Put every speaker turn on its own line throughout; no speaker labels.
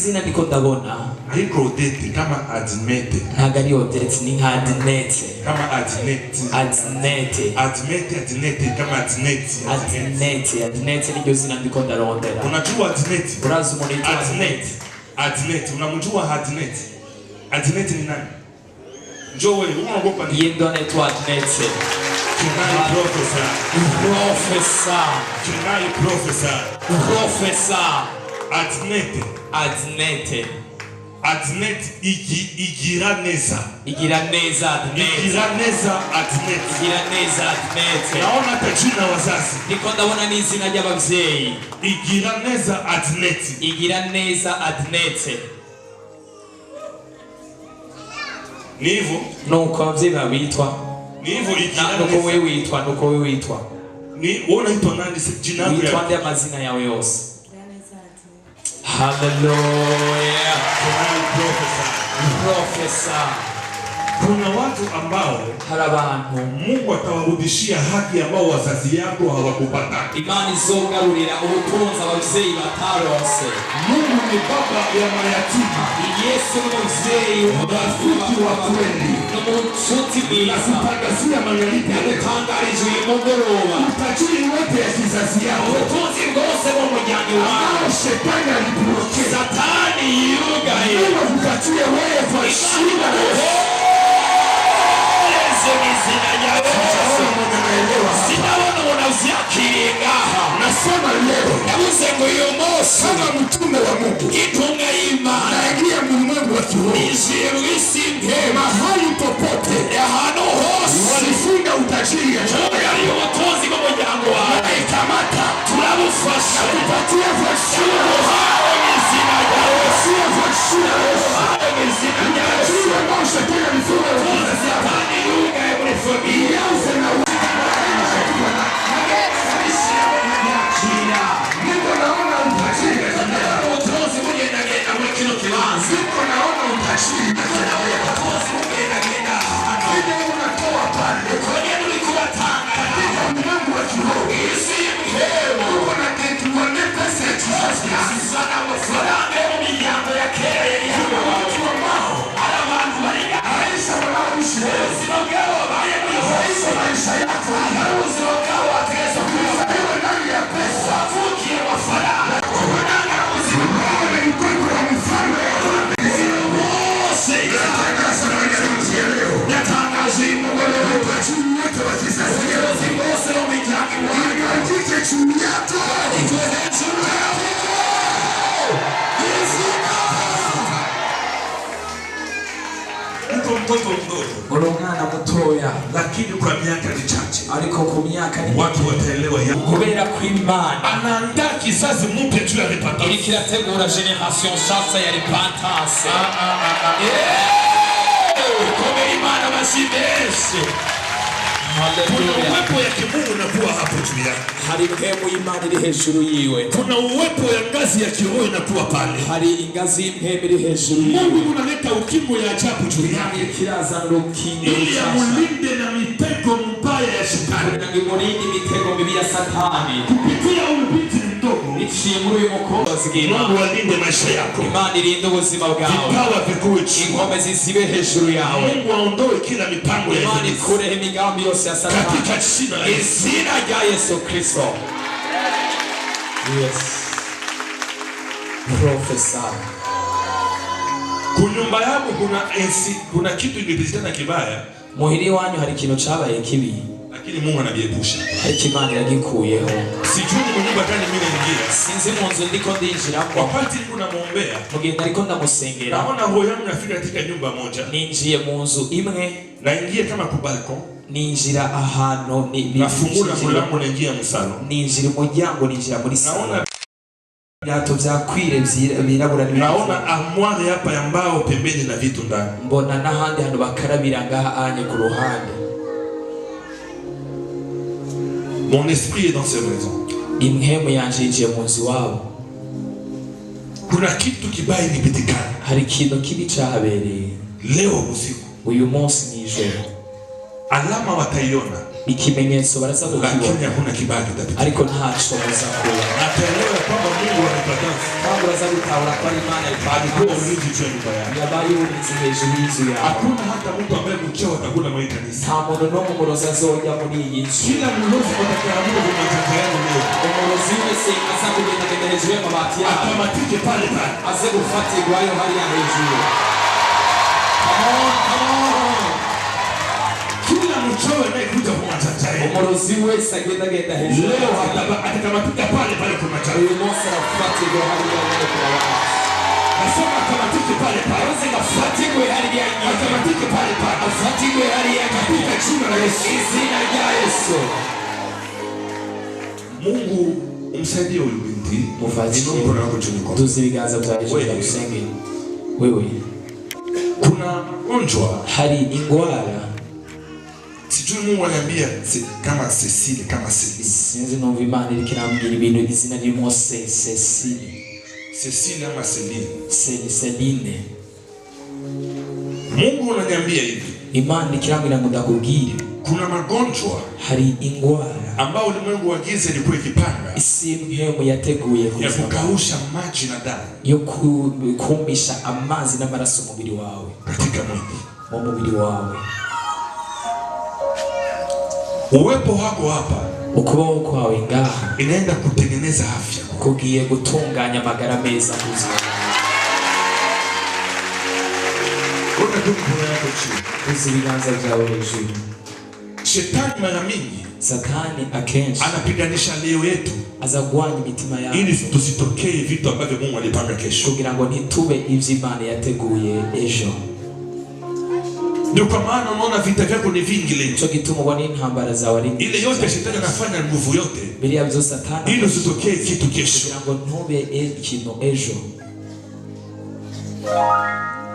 izina ndiko ndabona
haiko Odette kama Admete.
ntago ari Odette, ni nka Adnete.
Kama Admete.
Adnete.
Admete kama Adnete.
Adnete niryo zina ndiko ndarondera.
Unajua Adnete?
Urazi umuntu yitwa
Adnete. Adnete, unamjua Adnete? Adnete ni nani? Njoo wewe, unaogopa nini?
Yeye ndo anaitwa Adnete.
Kinai professor. Adnete.
Adnete.
Adnete Igiraneza
Adnete.
Naona tajina wazazi.
Niko ndabona n'izina ry'abavyeyi.
Igiraneza
Adnete.
Ni hivyo?
Nuko abavyeyi babitwa.
Ni hivyo Igiraneza.
Nuko wewe witwa.
Ni wewe unaitwa nani jina lako?
Witwa ndi amazina yawe yose. Hallelujah. Professor.
Kuna watu ambao Mungu atawarudishia haki ambao wazazi yako hawakupata.
Imana izogarurira ubutunzi abavyeyi batarose.
Mungu ni baba ya mayatima.
Yesu ni muvyeyi
w'abafiti wa kweli.
N'umucuti mwiza.
Nakutangazia magharibi.
Nakutangarije uyu mugoroba.
Utajiri wote ya kizazi yao.
Ubutunzi bwose bw'umuryango wawe.
Shetani alibloke.
Satani yugaye.
Mungu kukatia wewe kwa shida.
Sinabona unavyakiringa.
Nasema leo
nabuze ngo uyu munsi
kama mtume wa Mungu
itumwa y'Imana
naingia ulimwengu wa kiroho.
Nijiye mw'isi mpema
mahali popote
ahantu hose
walifunga utajiri ya
yari ubutunzi bw'umuryango wawe
ikamata
turabufasha
kupatia fashia
uhawe mw'izina ryawe
sio fashia
uhawe mw'izina ryawe
sio moshe tena mifumo ya
Satani yugaye muri familia
Mwana mutoya lakini kwa miaka michache
ariko ku myaka ni
watu wataelewa
kubera ko Imana
anaandaa kizazi mpya juu ya repentance.
Ili kirategura generation sasa ya repentance. Komera Imana bashimeshe.
Kuna uwepo ya kimungu unakuwa hapo juu yake.
Hari mpemu y'Imana iri hejuru yiwe.
Kuna uwepo ya ngazi ya kiroho inakuwa pale.
Hari ingazi y'impemu iri hejuru yiwe.
Mungu unaleta ukimbo ya ajabu juu yake.
Kirazana urukingo
ili amulinde na mitego mbaya ya shetani.
Ngimurinde imitego mibi ya Satani.
Kupitia ubiti mdogo.
Iciye muri uyu mukozi w'Imana.
Mungu alinde maisha yako.
Imana irinde ubuzima bwawe.
Vipawa vikuwe chini.
Inkomezi zibe hejuru yawe.
Mungu aondoe kila mipango ya
Imana ikureho imigambi yose ya Satani.
Katika jina la Yesu.
Izina rya Yesu Kristo. Yes. Professor.
Kunyumba yako kuna kitu ilibizitana kibaya.
Muhiri wanyu hari ikintu cabaye kibi.
Lakini Mungu anabiepusha.
Ariko Imana yagikuyeho.
Sijui mu nyumba gani mimi naingia.
Sinzi mu nzu ndiko ndinjiramo.
Wakati niko namuombea.
Mugenda ariko ndamusengera.
Naona roho yangu inafika katika nyumba moja.
Ninjiye mu nzu imwe.
Naingia kama ku balcon.
Ninjira ahantu
nafungura mlango naingia musalo.
Ninjira umuryango ninjira muri salo. Byato vyakwire birabura ni
naona armoire hapa ya mbao pembeni na vitu ndani.
Mbona nahandi hano bakarabira ngaha anye ku ruhande.
Mon esprit est dans cette maison.
Imhemu yanje mu nzu wabo.
Kuna kitu kibaya kilipitikana.
Hari ikintu kibi cahabereye
leo usiku.
Uyu munsi nijoro.
Alama wataiona.
ikimenyetso baraza
lakini
kukibona
hakuna kibali kitapita.
ariko ntaco muzakuba
Ataelewa kwamba Mungu anapatansi.
kandi uraza gutahura ko ari Imana
Alikuwa
ipadikoze
ulinzi juu ya nyumba yako.
yabaye uburinzi hejuru y'inzu yawe.
Hakuna hata mtu ambaye mcheo atakula mwa hii kanisa.
nta muntu n'umwe umurozi azojya muri iyi nzu.
Kila mlozi atakayeamua kumtaka yangu leo,
umurozi wese aza kugendagenda hejuru y'amabati yawe
akamatike pale pale.
aze gufatirwayo hariya hejuru. Come on, come on.
Kila mcheo anayekuja kwa matata yako,
umurozi wese agendagenda hejuru
leo atakamatike pale pale kwa matata.
uyu munsi arafatirwa hariya nyine ku mabati.
Nasema akamatike pale pale.
maze gafatirwe hariya nyine.
Akamatike pale pale.
afatirwe hariya
Katika jina la Yesu.
izina rya Yesu.
Mungu umsaidie huyu binti.
Mufadhili.
Inua mkono wako chini kwa.
Tuzi ibiganza byawe
Wewe.
tugusenge. Wewe
Kuna magonjwa,
hari ingwara
sijui Mungu ananiambia kama Cecile, kama Celine.
sinzi numva Imana iriko irambwira ibintu izina ririmo Cecile
Cecile ama Celine.
Celine.
Mungu ananiambia hivi.
Imana ikirambwira ngo ndakubwire
Kuna magonjwa
hari ingwara
ambao ulimwengu wa giza ilikuwa ikipanga
isi mpemu yateguye
ya
kuzana
kukausha maji na damu
yo kumisha amazi n'amaraso umubiri wawe
katika mwili.
mu mubiri wawe.
Uwepo wako hapa
Ukubaho kwawe ngaha
inaenda kutengeneza afya.
kugiye gutunganya amagara meza kuzima.
Kuna mkono yako chini.
Uzi ibiganza byawe hejuru.
Shetani mara mingi
Satani akenshi
anapiganisha leo yetu
azagwanya imitima yawe
ili tusitokee vitu ambavyo Mungu alipanga kesho.
kugira ngo ntitube ivyo Imana yateguye ejo.
Ndio kwa maana unaona vita vyako ni vingi leo.
Ico gituma ubona intambara zawe ari
Ile yote shetani anafanya nguvu yote
biriya vyo Satani
ili usitokee kitu kesho.
kugira ngo ntube ikintu ejo.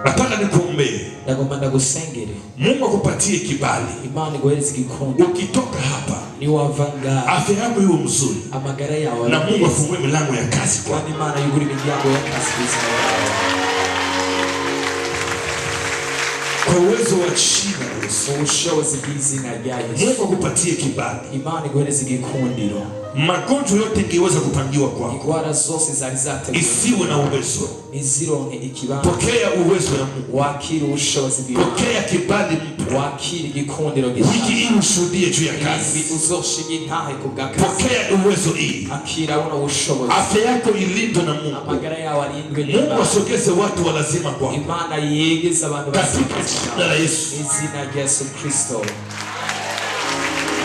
Nataka nikuombee.
Ndagomba ndagusengere
Mungu akupatie kibali.
Imana iguhereze igikundo.
Ukitoka hapa
niwava ngaha
afya yako iwe mzuri
amagara yawe
na Mungu afungue milango ya kazi kwa.
kandi Imana yugura imiryango y'akazi kuzima yawe
Kwa uwezo wa jina la Yesu.
ubushobozi bw'izina rya Yesu.
Mungu akupatie kibali.
Imana iguhereze igikundiro.
Magonjwa yote ingeweza kupangiwa kwako
ingwara zose zari zateguwe
isiwe na uwezo.
nizironke ikibanza.
Pokea uwezo wa Mungu.
wakira ubushobozi bwiwe.
Pokea kibali mpya.
wakira igikundiro
Wiki
gishya.
hii ushuhudie juu ya kazi.
uzoshinga intahe ku bwa kazi.
Pokea uwezo hii.
akira buno bushobozi.
Afya yako ilindwe na Mungu.
amagara yawe arindwe
Mungu
n'Imana.
asogeze watu wa lazima kwako.
Imana yegeze abantu
Katika jina la Yesu.
izina rya Yesu Kristo.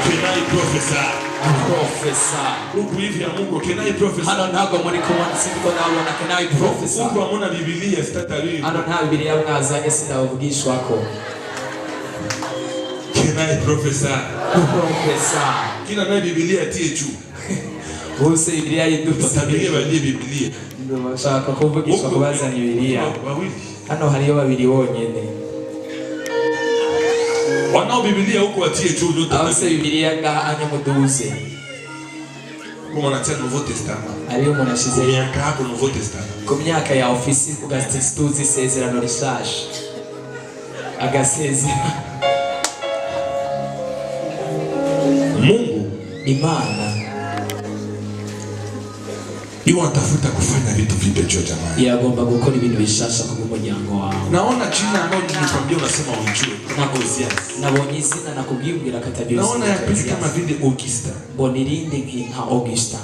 Can I prophesy?
Profesa.
Huku hivi ya Mungu, can I prophesy?
Hano ntabwo muri kubona siko nabona can I prophesy.
Huku hamuna Biblia sitatariwi.
Hano nta Bibiliya mwazanye sindabavugishwako.
Can I prophesy?
Profesa.
Kila naye Biblia atie juu.
Bose Bibiliya yidufite.
Tabirie balie Biblia.
Ndio bashaka kuvugishwa ko bazanye Bibiliya.
Wawili.
Hano hariyo babiri bonyene.
Wanao Biblia huko atie juu nyote.
Abase Bibiliya ngaha anyamuduze.
Kwa wanatia Nouveau Testament.
Ariyo umuntu ashize
Miaka yako Nouveau Testament.
ku myaka ya ofisi ugasituza isezerano rishasha. Agasezera.
Mungu
Imana
iwa atafuta kufanya vitu vipya juu jamani.
iragomba gukora ibintu bishasha ku bw'umuryango wawe.
Naona jina ambalo nilikwambia unasema unjue.
Nabonye izina nakubwira katagira.
Naona ya pili kama vile Augusta.
Mbona irindi nka Augusta.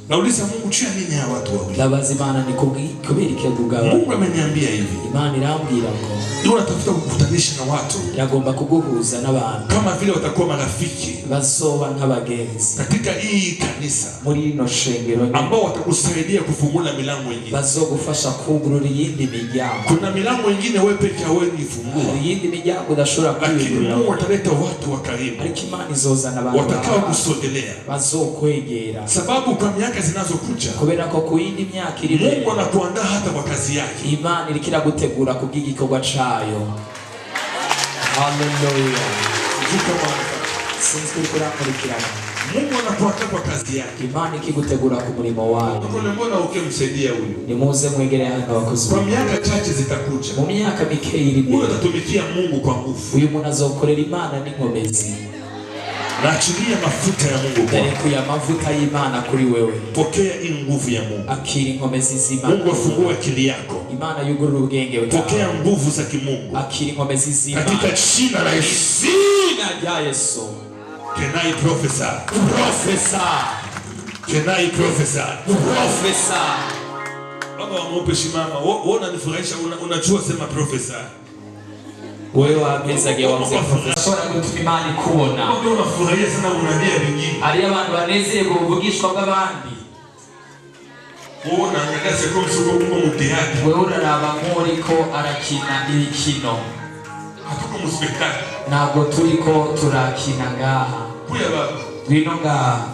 Nauliza Mungu juu ya nini hawa watu wawili?
Ndabaza Imana ni kubera iki kugaba.
Mungu ameniambia hivi.
Imana irambwira ngo
Ndio unatafuta kukutanisha na watu
iragomba kuguhuza n'abantu
kama vile watakuwa marafiki
bazoba nk'abagenzi
katika hii kanisa
muri ino shengero
ambao watakusaidia kufungua milango mingine.
bazogufasha kugurura iyindi miryango.
Kuna milango mingine wewe peke yako wewe ifungua.
Iyindi miryango udashobora
Lakini
kwigurira.
Mungu ataleta watu wa karibu
Ariko Imana izozana abantu
watakao kusogelea.
bazokwegera.
Sababu kwa miaka zinazokuja
Kubera ko ku yindi myaka iri imbere
Mungu anakuandaa hata kwa kazi yake.
Imana iriko iragutegura kubw'igikorwa cayo. Haleluya. Sinzi kuri akurikirana.
Mungu anakuandaa kwa kazi yake.
Imana ikigutegura ku murimo wayo.
Mbona ukimsaidia huyu?
Nimuze mwegere hano abakozi.
Kwa miaka chache zitakuja.
Mu myaka mike iri
Wewe
imbere
utatumikia Mungu kwa nguvu.
uyu muntu azokorera Imana n'inkomezi.
Naachilia mafuta ya Mungu kwako.
Ndarekuye amavuta y'Imana kuri wewe.
Pokea hii nguvu ya Mungu.
Akira inkomezi z'Imana.
Mungu afungue akili yako.
Imana yugurura ubwenge bwawe.
Pokea nguvu za kimungu.
Akira inkomezi z'Imana.
Katika jina la Yesu.
Jina rya Yesu.
Can I prophesy?
Prophesy.
Can I prophesy?
Prophesy.
Baba wa mweupe shimama. Wewe unanifurahisha, unajua sema prophesy.
Wewe wamezaga wamze professor gutuma Imana ikubona.
Wewe unafurahia sana unaambia wengine.
Ari abantu banezerwa ubuvugishwa bw'abandi.
Wewe unaangalia seko msuko kwa mutihani.
Wewe uraraba nk'uriko arakina ibikino.
Hatuko mu spectacle.
Ntabwo turiko turakina ngaha.
Kuya baba.
Bino ngaha.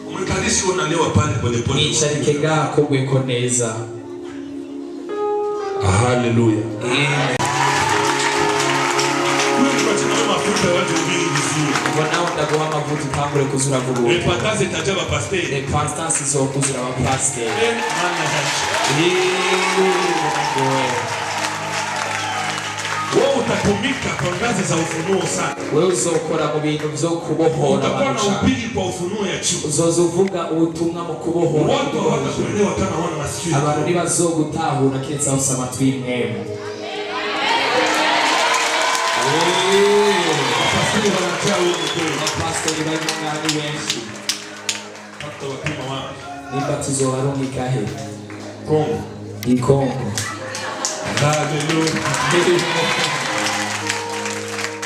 Umekadishi unalewa pale pole pole.
Nicarike ngaha kogweko neza.
Hallelujah.
Amen. Wanao ndaguha amavuta utangure kuzura vuba.
Repentance itajaba pasteur.
Repentance izokuzura aba pasteur.
Wewe utatumika kwa ngazi za ufunuo sana.
Wewe uzokora mu bintu byo kubohora abantu.
Utakuwa na upigi kwa ufunuo ya juu.
Uzozuvuga ubutumwa mu kubohora.
Watu hawatakuelewa kama wana masikio.
Abantu ntibazogutahura keretse aho usama tw'imwemu. Pastor bari ngani wenshi.
Pastor wapima wapi?
Nibatizo warungika he.
Kongo.
Ikongo.
Hallelujah.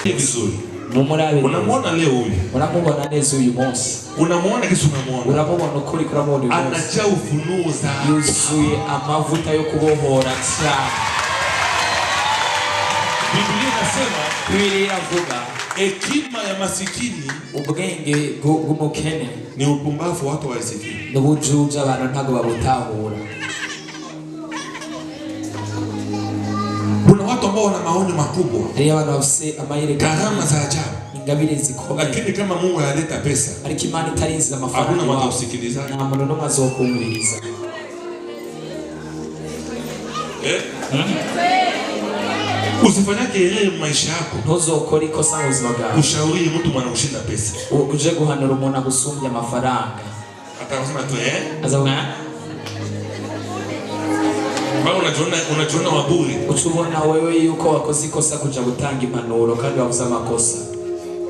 Vizuri.
Mumurabe.
Unamwona leo huyu.
Unamubona neza uyu munsi.
Unamwona kisu unamwona.
Unamubona ukuri kuramubona uyu munsi.
Anajaa ufunuo sana.
Yuzuye amavuta yo kubohora cyane.
Biblia inasema,
Biblia iravuga
hekima ya masikini
ubwenge bw'umukene
ni upumbavu watu wasikini.
N'ubujuja abantu ntago babutahura.
Kuna watu ambao wana maono makubwa.
Hari abantu bafise amayerekano
karama za ajabu.
Ingabire zikomeye.
Lakini kama Mungu analeta pesa,
ariko Imana itarinziza amafaranga.
Hakuna watu kusikiliza.
Nta muntu n'umwe azokumviriza.
Usifanyake yeye maisha yako.
Ntuzokora ikosa mu buzima bwawe.
Ushauri mtu mwana kushinda pesa.
Uje guhanura umuntu agusumbya amafaranga.
Atasema tu
azavuga
baba unajiona waburi.
Uchubona wewe yuko wakoze ikosa kuja gutanga impanuro kandi wavuze amakosa.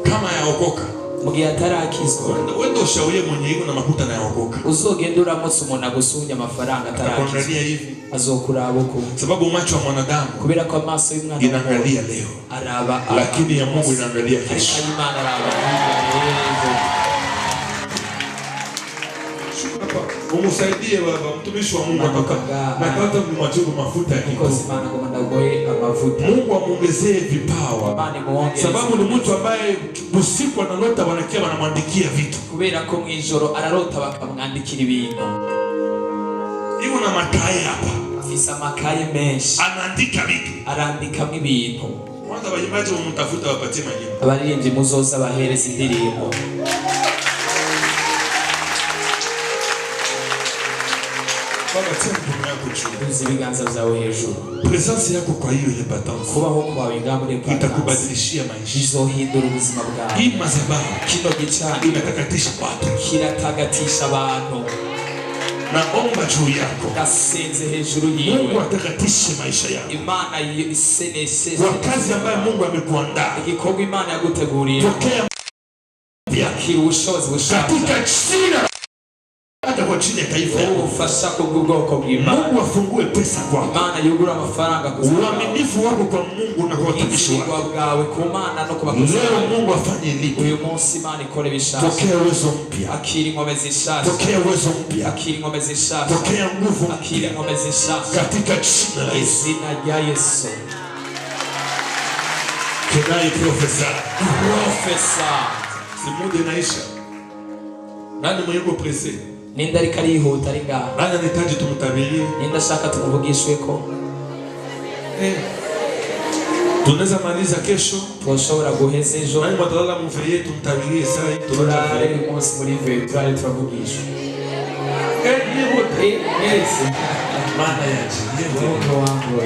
Kama yaokoka.
Mugihe atarakizwa.
Wewe ndio ushauri mwenye hivyo na makuta na yaokoka.
Uzogenda uramutse umuntu agusumbya amafaranga atarakizwa.
Kuangalia hivi.
Azokuraba uko.
Sababu macho ya mwanadamu
kubera ko amaso y'umwana
inaangalia leo.
Araba.
Lakini ya Mungu inaangalia kesho.
Imana araba.
Umusaidie baba mtumishi wa Mungu atoka. Nakata mwachuko mafuta ya kiko.
Imana komanda ugoye amavuta.
Mungu amuongezee vipawa. Sababu ni mtu ambaye usiku analota wanakia wanamwandikia vitu.
Kubera ko mwijoro ararota bakamwandikira ibintu.
Iko na makaye hapa.
Afisa makaye menshi.
Anaandika vitu.
Arandikamo ibintu.
Kwanza waimbaji wamtafuta wapatie majina.
Abaririmbyi muzoza bahereza indirimbo.
Baba tia mkono yako juu.
Uzi ibiganza vyawe hejuru.
Presence yako kwa hiyo repentance.
Kubaho kwawe ngaho muri repentance.
Itakubadilishia maisha.
Izohindura ubuzima bwawe.
Hii madhabahu
kino gicaniro
inatakatisha watu.
Kiratagatisha abantu.
Naomba juu yako.
Nasenze hejuru yiwe.
Mungu atakatishe maisha yako.
Imana isenese.
Kazi ambayo Mungu amekuandaa.
Igikorwa Imana yaguteguriye.
Pokea
yakira ubushobozi bushaka.
Katika jina hata kwa chini ya taifa yako.
Ufasha kubw'ubwoko bw'Imana.
Mungu afungue pesa kwako.
Imana yugura amafaranga kuzima.
Uaminifu wako kwa Mungu na kwa watumishi wako.
Bwawe ku Mana no kubakozi.
Leo Mungu afanye nini?
Uyu munsi Imana ikore bishasha.
Pokea uwezo mpya.
Akira ingome zishasha.
Pokea uwezo mpya.
Akira ingome zishasha.
Pokea nguvu mpya.
Akira ingome zishasha.
Katika jina la Yesu.
Jina rya Yesu.
Can I prophesy?
Professor.
Simude naisha. Nani mwenye presse?
Ninda ariko arihuta ari ngaha.
Nani anahitaji tumtabirie?
Ninda ashaka tumuvugishweko.
Tunaweza maliza kesho.
Twoshobora guheza ejo.
Nani mwadala mufeye tumtabirie sai.
Turare uyu munsi muri ve turare turavugisha.
Yewe.
Yes.
Mana yaje.
Yewe wangu.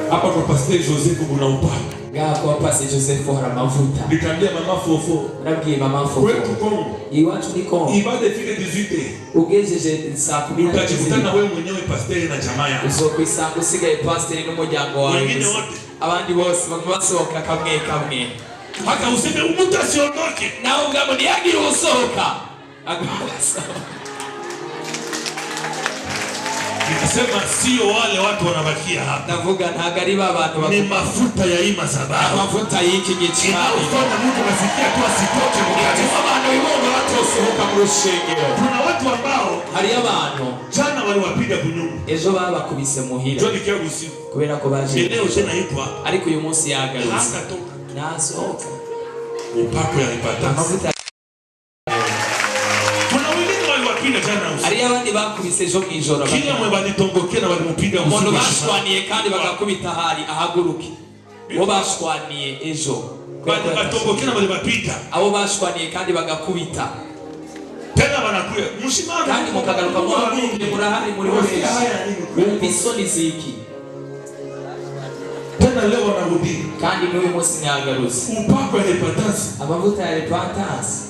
Hapa kwa Pastor Joseph kuna upako.
Ngako Pastor Joseph hara mavuta.
Nikamwambia mama Fofo.
Nabwiye mama Fofo.
Kwetu Kongo.
Iwacu ni Kongo.
Ibada ifike 18.
Ugejeje saa 12.
Utajikutana wewe mwenyewe pastor na jamaa yako.
Uzokwisanga usigaye pastor n'umuryango wawe.
Wengine wote.
Abandi bose basohoka kamwe kamwe.
Hata useme umuntu asiondoke.
Nawe ugamo ntiyagire usohoka.
Nikasema sio wale watu wanabakia hapa.
Navuga ntago ari abantu
ni mafuta ya hii madhabahu.
Mafuta y'iki giciro.
Ufanya Mungu nasikia tu asitoke mkati.
Abantu ibonga batosohoka mu rushengero.
Kuna watu ambao
hari abantu
jana waliwapiga kunyuma.
Ejo babakubise muhira.
Joni kia usiku.
Kubera ko baje.
Leo tena ipo.
Ariko uyu munsi yagarutse.
Hakatoka.
Nasohoka.
Upako yalipata.
Mafuta.
Hari
abandi bakubise ejo mwijoro.
Kila mwe baditongokera balimupiga usiku.
Umuntu bashwaniye kandi bagakubita hari ahaguruke. Bo bashwaniye ejo.
Batongokera balibapita.
Abo bashwaniye kandi bagakubita.
Tena banakuya. Mushimana
kandi mukagaruka mu abindi murahari muri wese. Bisoni ziki.
Tena leo wanarudi.
Kandi n'uyu munsi nyagarutse.
Upako ya repentance.
Amavuta ya repentance.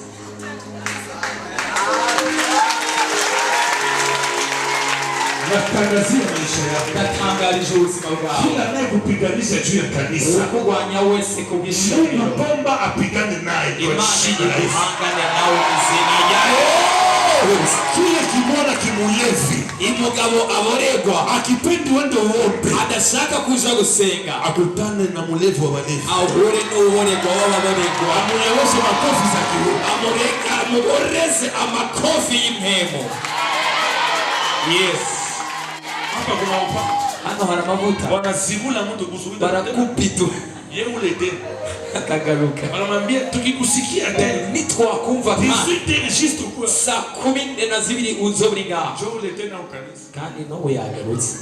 Natangazia maisha yako.
Natangarije ubuzima bwawe.
Kila naye kupiganisha juu ya kanisa.
Kurwanya wese kubisha.
Mungu bomba apigane naye.
Imani ihangane nawe izina ryayo.
Kile kimona kimulevi.
Umugabo aboregwa
akipendi wende wote.
Adashaka kuja gusenga.
Akutane na mulevi wa balevi.
Ahure n'uboregwa w'ababoregwa.
Amunyeweshe makofi za kiroho.
Amureze amakofi y'impemo.
Yes. Hapa kuna upako.
Hano hari amavuta.
Wanazimula mtu kusubiria.
Barakupitu.
Yeye ule tena.
Akagaruka.
Wanamwambia tukikusikia tena
nitwakumva
kandi. Juste kwa.
Saa 12 uzobringa.
Jo ule tena ukanisa.
Kandi no yagarutse.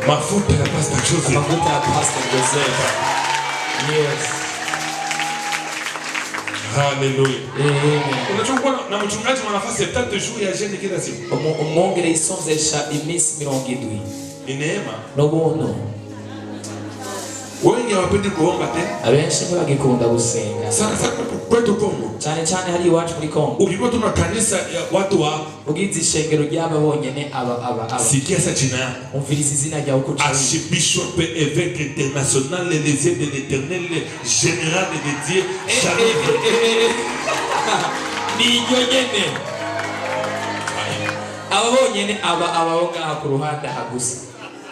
Mafuta ya Pastor Joseph.
Mafuta ya Pastor Joseph. Yes.
Hallelujah.
Amen.
Unachukua na mchungaji wa nafasi 7 jours ya jeune kila siku.
Umwongere isonzesha iminsi 70.
Ni neema.
N'ubuntu.
Wengi hawapendi kuomba tena.
Abenshi ntibagikunda gusenga.
Sana kwetu Kongo.
Cyane cyane hari iwacu muri Kongo.
Ukikuwa tuna kanisa ya watu wa
ugize ishengero ry'aba bonyene aba.
Sikia sa jina.
Umviriza izina rya uko cyane.
Archbishop évêque international les yeux de l'Éternel général de Dieu.
Ni nyonyene. Aba bonyene aba ku ruhande hagusa.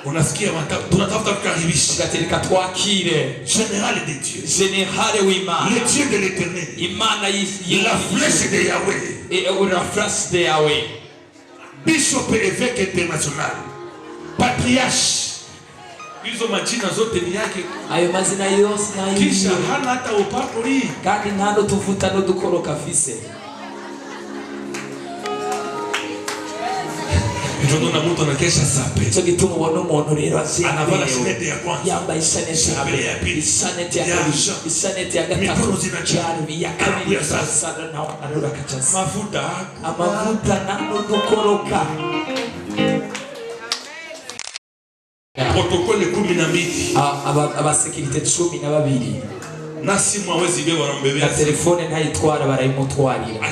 Unasikia tunatafuta kukaribisha.
Tugatereka twakire
Général de Dieu.
Général w'Imana.
Le Dieu de l'Éternel.
Imana
la flèche de Yahweh.
Et la flèche de Yahweh.
Bishop évêque international. Patriarche. Hizo majina zote ni yake.
Ayo mazina yose na yeye.
Kisha hana hata upako hii.
Kandi ntano tuvuta no dukoroka fise.
Ndio na mtu anakesha sape.
So gituma ubona umuntu rero
anavala shinete ya kwanza.
Yambaye ishanete ya gatatu. Cyane ya kabiri sasa na arura kachasi. Amavuta nano dukoroka.
Protokole 12.
Abasekirite 12.
Nasi mwawezi bebe wanambebea.
Na telefone ntayitwara barayimutwarira.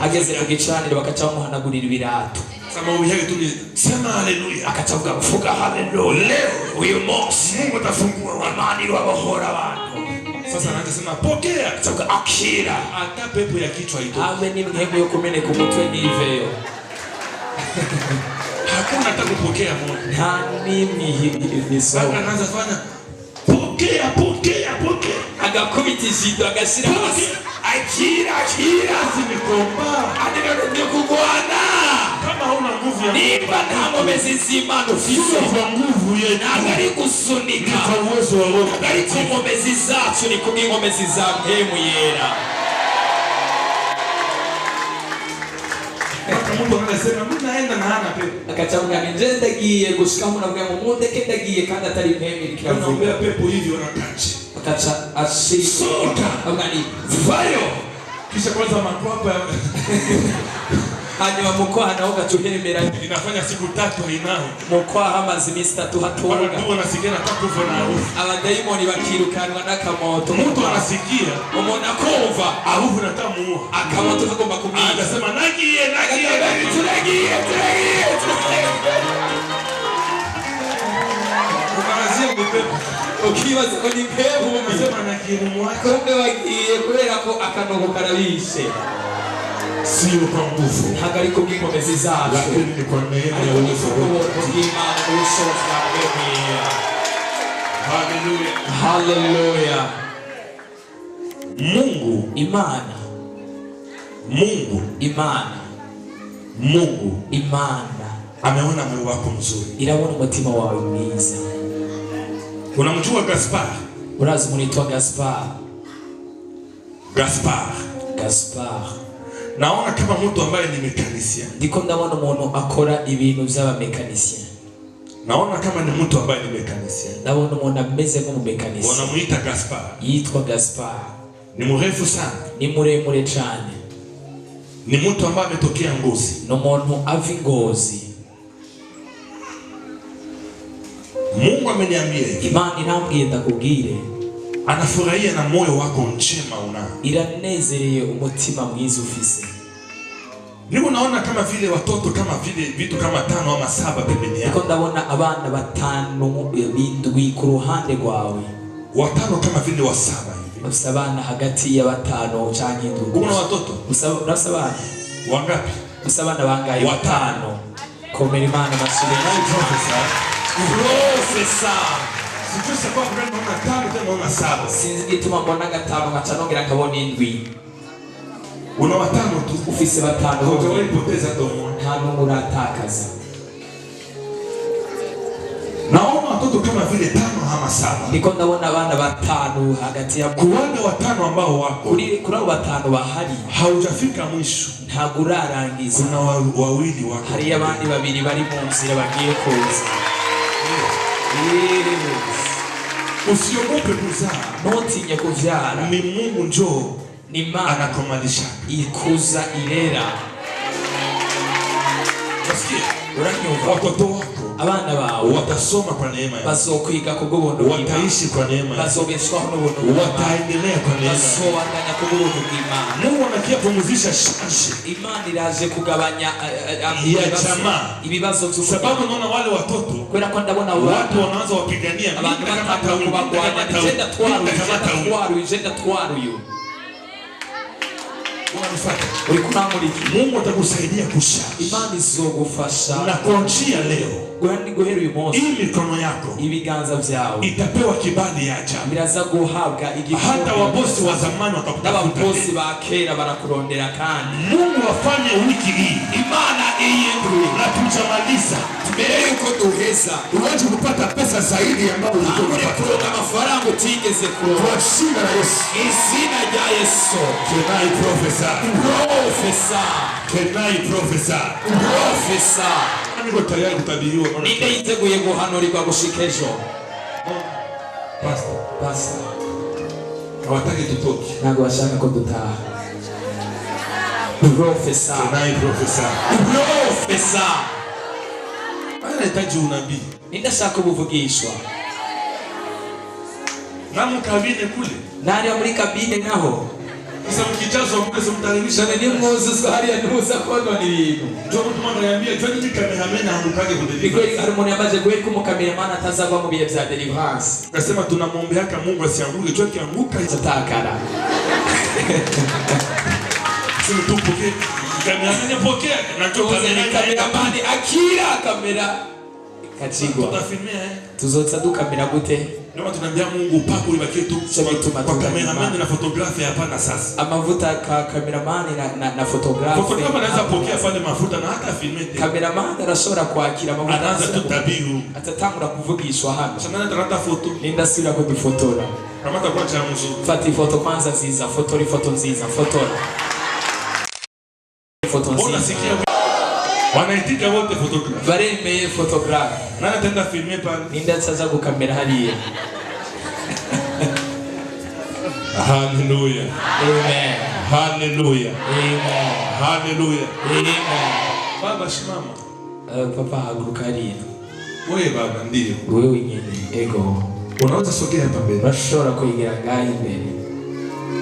Ageze ku gicaniro bakaca bamuhanagurira ibirato.
Sama ubihaye tuni sema haleluya.
Akacavuga kuvuga haleluya.
Leo
uyu munsi
Mungu atafungua
Imana iwabahora abantu.
Sasa anaanza sema pokea.
Akacavuga akira.
Hata pepo ya kichwa ito.
Ame ni mhego yo kumeneka umutwe n'iveyo.
Hakuna hata kupokea Mungu.
Nta n'imwe
Sasa anaanza fanya pokea.
Agakubita izido agashyira hasi. Akira
zimikomba.
Adirarubye kugwana.
Kama huna nguvu ya
niba nta ngomezi z'Imana ufise.
Nguvu ye
ntabwo ari gusunika.
Ni uwezo wa Roho.
Ari ku ngomezi zacu ni ku ngomezi za mpemu yera.
Mungu anasema mimi naenda na hana pepo.
Akacavuga nje ndagiye gushika mu nabwo mu mundeke ndagiye kandi atari mpemu ikiravuga.
Anaombea pepo hivi wanakache.
Akaca ashika. Abani
vayo. Kisha kwanza makwapa
hanyuma mukwaha naho gacuhemera
inafanya siku 3 hainao
mukwaha amazi iminsi 3 hatoga
ndio unasikia atakufa na harufu
abadayimoni bakirukanwa n'akamoto
mtu anasikia
umuntu akumva
harufu natamuua
akamoto kagomba kumwica
anasema nagiye
turagiye
ukaanzia kupepo
ukibaza ko ni pepo
unasema nagiye mwaka
kumbe wagiye kubera ko akanogo karabishe
sio kwa nguvu
ntabwo ari kubw'inkomezi zacu
lakini ni kwa neema ya uwezo
bw'Imana n'ubushobozi bwa Mwene.
haleluya
Haleluya.
Mungu
Imana
ameona moyo wako mzuri,
irabona umutima wawe mwiza.
Unamjua Gaspar?
Urazi umuntu yitwa Gaspar.
Naona kama mtu ambaye ni mekanisien.
Ndiko ndabona umuntu akora ibintu by'abamekanisien.
Naona kama ni mtu ambaye ni mekanisien.
Ndabona umuntu ameze nk'umumekanisien.
Wanamuita Gaspar.
Yitwa Gaspar.
Ni mrefu sana.
Ni muremure cyane.
Ni mtu ambaye ametokea Ngozi.
Ni umuntu ava Ngozi.
Mungu ameniambia hivi.
Imana inambwiye ndakubwire.
Anafurahia na moyo wako njema una.
Iranezereye umutima mwiza ufise.
Niko naona kama vile watoto kama vile vitu kama 5 ama 7 pembeni yako.
Niko ndabona abana 5 bindwi ku ruhande rwawe.
5 kama vile wa 7 hivi.
Ufise abana hagati ya 5 canke 7.
Kuna watoto?
Ufise abana
wangapi?
Ufise abana bangaye? 5. Komera Imana mashire. Professor.
Sijui kwa kuna naona 5 tena naona 7.
Sinzi gituma mbona 5 ngaca nongera nkabona 7.
Una 5 tu.
Ufise 5.
Hujawahi poteza domo.
Nta n'umwe uratakaza.
Naona watoto kama vile 5 ama 7.
Niko ndabona abana 5 hagati ya
kuwanda 5 ambao wako.
Kuri abo 5 bahari.
Haujafika mwisho.
Ntabwo urarangiza.
Kuna wawili wako.
Hari abandi 2 bari mu nzira bagiye kuza.
Usiogope kuzaa.
Ntutinye kuvyara.
Ni Mungu njoo.
Ni Imana
anakomalisha.
Ikuza irera.
Nasikia.
Uranyumva?
Watoto wako
abana bawe
watasoma kwa neema yako.
Bazokwiga kubw'ubuntu bw'Imana.
Wataishi kwa neema yako.
Bazobeshwaho n'ubuntu bw'Imana.
Wataendelea kwa neema.
Bazobandanya kubw'ubuntu bw'Imana.
Mungu anakia pumzisha shashi.
Imana iraje kugabanya ibibazo by'umuntu.
Sababu naona wale watoto
kwera ko ndabona
watu wanaanza wapigania
abantu bataka kubagwanya igenda twaruye uri kunamuriki.
Mungu atakusaidia kushashi.
Imana izogufasha
na kuanzia leo
guhera uyu munsi
hii mikono yako
ibiganza vyawe
itapewa kibali ya ajabu.
Biraza guhabwa igikombe.
Hata wabosi wa zamani watakutafuta.
N'ababosi ba kera barakurondera kandi
Mungu afanye wiki hii.
Imana iyindure
na tujamaliza
mbere yuko duheza
uwaje kupata pesa zaidi ambapo ulikuwa
kuronka amafaranga utigeze kuronka.
Kwa jina la Yesu.
Izina rya Yesu.
Kenai profesa. Niko tayari kutabiriwa.
Ninde yiteguye guhanurirwa gushika ejo?
Pastor. Hawataki tutoke.
Ntabwo bashaka ko dutaha. Profesa.
Anahitaji unabii.
Ninde ashaka ubuvugishwa?
Namu kabine kule.
Nari muri kabine naho.
Sasa mkijazo mkese mtarimisha.
Nani ni Moses hariya ntuza kono ni ibintu.
Ndio mtu ananiambia twende ni cameraman amukage kudeliver.
Biko hari umuntu yamaze guhera ko umukameraman atazava mu bihe bya deliverance.
Nasema tunamwombeaka Mungu asianguke, cyo kianguka
itakara.
Sio tupoke. Cameraman pokea na cyo
cameraman akira kamera. Kachigwa.
Tutafilmia
Tuzotsa dukamera gute?
Ndio tunaambia Mungu pako ulibakie tu kwa cameraman na photography hapana sasa.
Amavuta ka cameraman na photography.
Photographer anaweza pokea pale mafuta na hata filme.
Cameraman arashobora kwakira amavuta.
Anaanza tutabiru.
Atatangura kuvugishwa hano.
Sasa nenda foto.
Ninda sira ko dufotora.
Kamata kwa cha mzuri.
Fati foto kwanza nziza, foto nziza, fotora. Foto nziza.
Wanaitika wote photographer.
Baremeye photographer.
Nani atenda filme pale?
Ninda tsaza ku kamera hariye.
Hallelujah.
Amen.
Haleluya.
Amen.
Haleluya.
Amen.
Baba simama.
Papa haguruka hariya.
Wewe baba ndio.
Wewe nyine. Ego.
Unaweza sogea hapa mbele.
Urashobora kwegera ngaho imbere.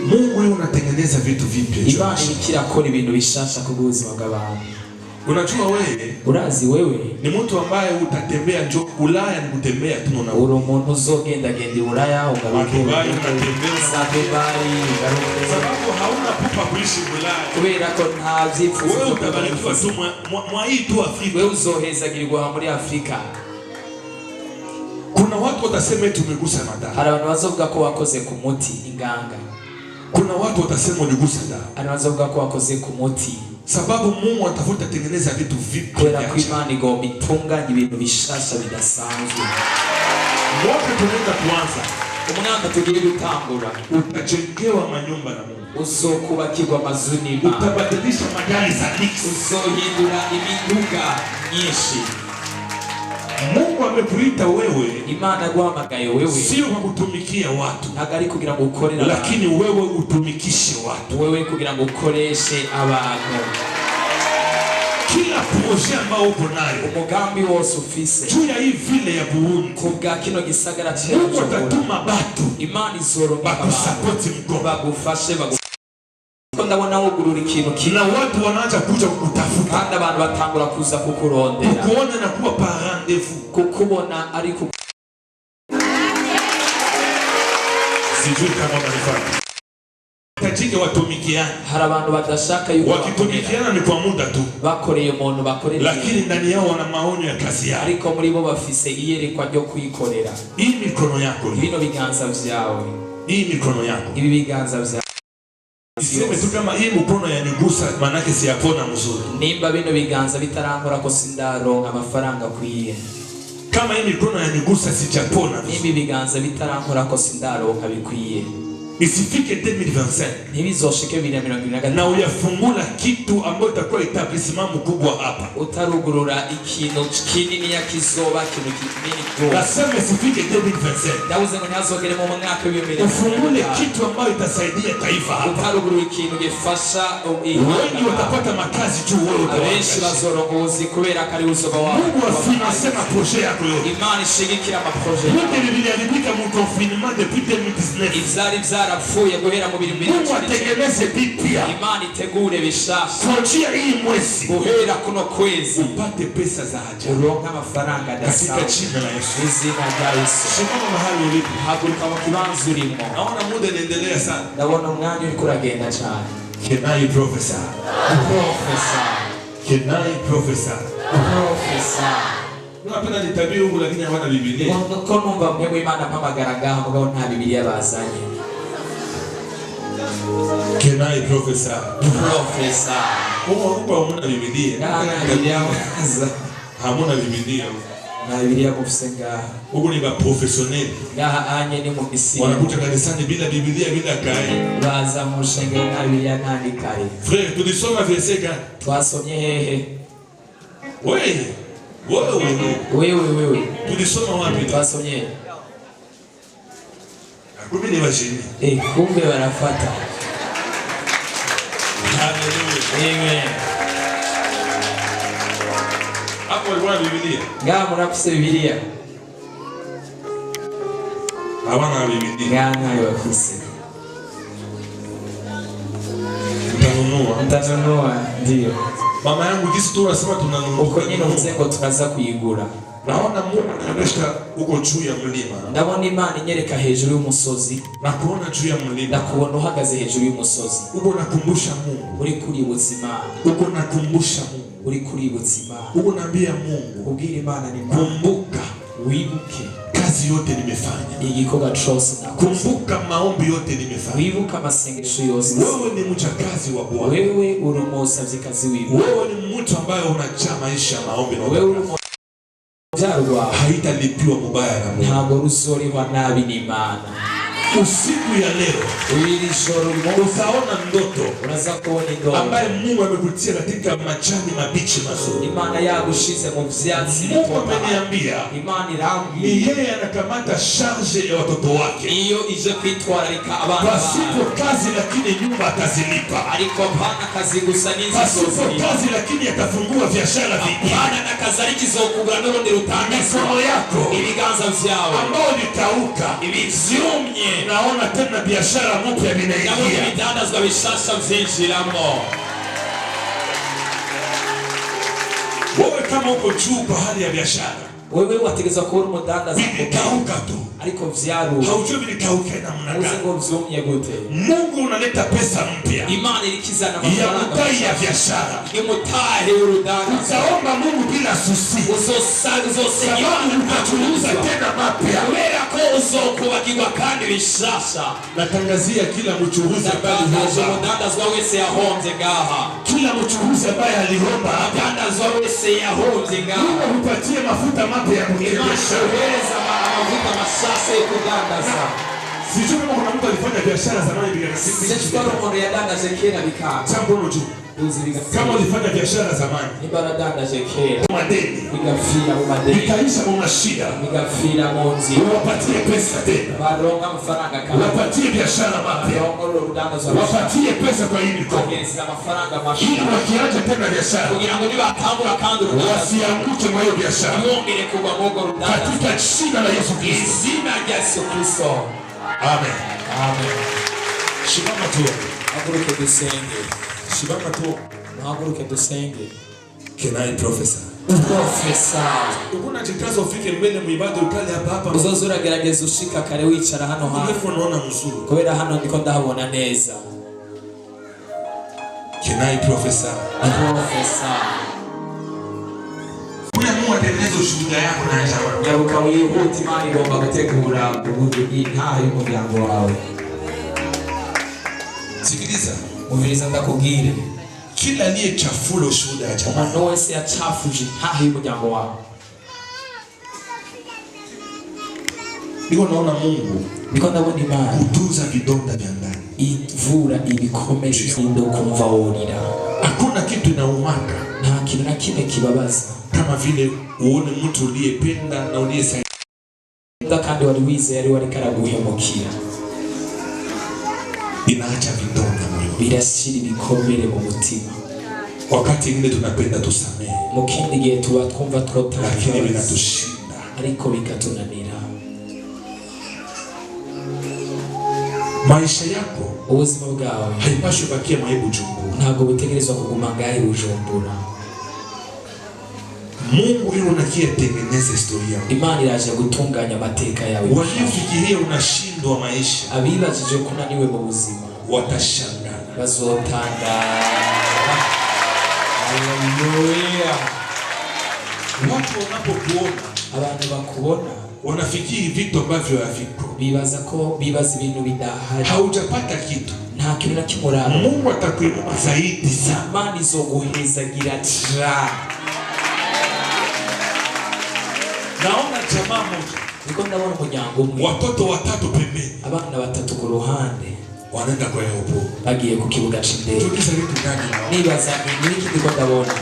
Mungu yeye unatengeneza vitu vipya.
Imana ikirakora ibintu bishasha ku buzima bw'abantu.
Unajua wewe,
urazi wewe
ni mtu ambaye utatembea njoo Ulaya, ni kutembea tu na
uri umuntu uzogenda Ulaya ugaruke
Dubai, unatembea
za Dubai ugaruke,
sababu hauna pupa kuishi Ulaya.
Kubera ko nta vyifuzo
wewe utabarikiwa tu mwa hii tu Afrika.
Wewe uzohezagirirwa muri Afrika.
Kuna watu watasema eti umegusa madawa.
Hari abantu bazovuga ko wakoze ku muti inganga.
Kuna watu watasema uligusa dawa.
Hari bazovuga ko wakoze ku muti.
Sababu Mungu atafuta tengeneza vitu vipya.
Kubera ko Imana igomba itunganya ibintu bishasha bidasanzwe.
Mwaka tunaenda kuanza.
Umwaka tugiye gutangura.
Utajengewa manyumba na Mungu.
Uzokubakirwa amazu n'Imana.
Utabadilisha magari za Nix.
Uzohindura imiduga myinshi.
Mungu amekuita wewe.
Imana guhamagaye wewe.
Sio kwa kutumikia watu.
Nagari kugira ngo ukorera.
Lakini wewe utumikishe watu.
Wewe kugira ngo ukoreshe abantu.
Kila projet ambao uko nayo,
umugambi wose ufise
juu ya hii vile ya Burundi,
kubwa kino gisagara cyacu,
Mungu atatuma batu
Imana izoronka
bakusapoti mkono,
bagufashe ko ndabona wugurura ikintu
kina watu wanaanza kuja kukutafuta,
kandi abantu batangura kuza kukurondera,
kukuona na kuwa par rendez-vous,
kukubona ari ku
sijui kama unanifahamu. Tajike watumikiana.
Hari abantu badashaka yuko
wakitumikiana ni kwa muda tu.
Bakoreye umuntu bakorera.
Lakini ndani yao wana maono ya kazi yao.
Ariko muri bo bafise iyerekwa ryo kuyikorera.
Hii mikono yako.
Bino biganza vyawe.
Hii mikono yako.
Ibi biganza vyawe.
Iseme tu kama hii mkono yanigusa manake siyapona mzuri.
Nimba bino biganza bitarankora ko sindaronka amafaranga kwiye.
Kama hii mikono yanigusa sijapona.
Nibi biganza bitarankora ko sindaronka bikwiye.
Isifike 2025
ntibizoshike 2025
na uyafungula kitu ambayo itakuwa etablissement mkubwa hapa,
utarugurura ikintu kinini ya kizoba kintu kinini go.
Nasema isifike 2025
ndavuze ngo ntazogere mu mwaka w'2025
ufungule kitu ambayo itasaidia taifa hapa,
utarugurura ikintu gifasha
wengi watapata makazi tu, wewe
abenshi bazorongozi kubera kari uzoba wao.
Mungu afinance ma projet yako yote,
Imana ishigikira ama projet
yote biliandika mu confinement depuis 2019
izari zarapfuye guhera mu 2019.
Mungu atengeneze bipya,
Imana itegure bishasha
kuanzia hii mwezi
guhera kuno kwezi
upate pesa za ajabu,
uronka amafaranga
katika jina la Yesu.
Izina rya Yesu.
Simama mahali ulipo,
haguruka mu kibanza urimo.
Naona muda inaendelea sana,
ndabona umwanya uri kuragenda cyane.
Can I prophesy? Can I prophesy? Napenda nitabiri huko lakini hawana Biblia.
Ko numva mwe w'Imana mpamagaraga mugabo nta Biblia bazanye.
Can I prophesy? Uko hamuna Biblia. Hamuna Biblia.
Na Biblia kufusenga.
Huko ni ba professionnel.
Anye ni mu isi.
Wanakuja kanisani bila Biblia bila kai.
Baza mu shengero na Biblia nani kai.
Frère, tulisoma verset gani?
Twasomye hehe? Wewe.
Tulisoma wapi?
Twasomye.
Kumbe ni washini.
Kumbe wanafata.
Hallelujah.
Amen.
Hapo walikuwa Biblia.
Ngaho mnafise Biblia.
Hawana Biblia.
Ngaho bafise. Mtanunua ndio.
Mama yangu jinsi tu unasema tunanunua.
Uko nyine mzengo tunaza kuyigura.
Naona Mungu anabeshka uko juu ya mlima.
Ndabona Imana inyereka hejuru y'umusozi.
Nakuona juu ya mlima.
Ndakubona uhagaze hejuru y'umusozi.
Uko nakumbusha Mungu.
Uri kuributsa Imana.
Uko nakumbusha Mungu.
Uri kuributsa Imana.
Uko naambia Mungu.
Ubwira Imana ni
kumbuka,
wibuke
kazi yote nimefanya.
Igikorwa cyose nakoze.
Kumbuka maombi yote nimefanya.
Wibuka amasengesho yose.
Wewe ni mchakazi wa Bwana.
Wewe uri umusavye kazi wiwe.
Wewe ni mtu ambaye unajaa maisha maombi na
wewe uri byarwa
haitalipiwa mubaya na Mungu.
Ntabwo ruzorihwa nabi n'Imana.
usiku ya leo utaona ndoto ambaye Mungu amekutia katika majani mabichi mazuri. Mungu ameniambia ni yeye anakamata charge ya watoto wake. Pasipo kazi lakini nyumba atazilipa. Pasipo kazi lakini atafungua biashara vipya. Mikono yako ambao likauka naona tena biashara mpya vinaingia. Wewe kama uko juu bahari ya biashara,
wewe wategeza kuona umudandaza
vikauka tu,
ariko vyaruka
haujui vikauka namna gani.
Uzengo vyumye gute.
Mungu unaleta pesa mpya,
imani ilikizana mafaranga
ya biashara,
imutahe urudandaza.
Utaomba Mungu bila susi, sababu utachunguza tena mapya.
Wera ko uzokubagirwa kandi bishasha.
Natangazia kila mchuruzi ambaye
umudandaza wese yahomvye ngaha,
kila mchuruzi ambaye alihomba
umudandaza wese yahomvye ngaha,
Mungu upatie mafuta mapya ya
biashara, mafuta masasa ya kudandaza.
Sijui kama kuna mtu alifanya biashara zamani bila simu.
Sijui kama mwana yadandaje kera bikaba.
Jambo moja. Kama ulifanya biashara zamani,
nibadandaje kera.
Madeni.
Nikafira mu madeni.
Nikaisha mu shida.
Nikafira mu nzi.
Wapatie pesa tena.
Baronga mafaranga kama.
Wapatie biashara mapya. Wapatie pesa kwa hili kwa.
Wagenza mafaranga mashya.
Ili wakiaje tena biashara.
Kugira ngo nibatangura kandi
wasianguke kwa hiyo biashara.
Yongere kuba mogo rudandaza.
Katika jina la Yesu Kristo.
Jina la Yesu Kristo.
Amen.
Amen.
Shimama tu.
Haguruke dusenge.
Shimama tu.
Haguruke dusenge.
Can I prophesy?
Professor.
Ukuna jikazo ufike mbele muibado ukale hapa.
Uzozura gerageza ushika kare wicara hano hano.
Ndefu naona mzuri.
Kubera hano ndiko ndahabona neza.
Can I prophesy?
Professor.
Mungu atengeneze ushuhuda yako na njama.
Yabuka wihuta Imana igomba gutegura ubugi ntaha y'umuryango wawe.
Sikiliza.
Umviriza ndakubwire.
Kila aliyechafua ushuhuda ya jamaa.
Umuntu wese yachafuje ntaha y'umuryango wawe.
Niko naona Mungu.
Niko ndabona Imana.
Kutunza vidonda vya ndani.
Ivura ibikomere bindo kumva worira.
Hakuna kitu inaumaka.
Nta kintu na kimwe kibabaza.
Kama vile uone mtu uliyependa na uliyesaidia
kandi wari wizeye wari karaguhemukira.
Inaacha vidonda moyo.
Birashira ibikomere mu mutima.
Wakati mwingine tunapenda tusamehe.
Mu kindi gihe tuba twumva twotanga
lakini binatushinda.
Ariko bikatunanira.
Maisha yako,
ubuzima bwawe
haipaswi bakia mwa Bujumbura.
Ntabwo butegerezwa kuguma ngahe Bujumbura.
Mungu yeye unakia tengeneza historia.
Imana iraje gutunganya amateka yawe.
Walifikiria unashindwa maisha,
abibajije ko naniwe mu buzima
watashangaa,
bazotangara. Haleluya.
Watu wanapokuona,
abantu bakubona
wanafikiri vitu ambavyo haviko.
Bibaza ibintu bidahari.
Haujapata kitu.
Nta kintu na kimurara.
Mungu atakuinua zaidi sana.
Imana izoguhezagira tra.
Naona jamaa moja.
Niko ndabona umuryango umwe.
Watoto watatu pembeni.
Abana batatu ku ruhande.
Wanaenda kwa airport.
Bagiye ku kibuga c'indege.
Tukiza vitu gani naona?
Nibaza niki ndiko ndabona.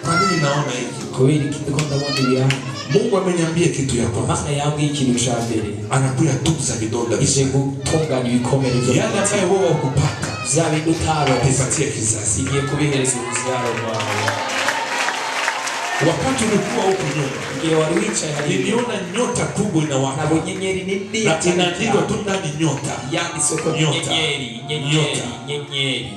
Kwa nini naona hiki?
Kubera iki ndiko ndabona ibihano.
Mungu ameniambia kitu ya kwanza.
Mana yambwiye ikintu ca mbere.
Anakuya tunza vidonda
ije gutunganya ibikomere byo.
Yale ambaye wewe ukupaka.
Zabindi utaro.
Atipatie kizazi.
Igiye kubihereza urubyaro rwawe.
Wakati ulikuwa huko nyuma,
ndio wali wicaye hari
niliona nyota kubwa inawaka.
Na bunyenyeri nini?
Na inaandikwa tu ndani nyota.
Yanditseko nyenyeri.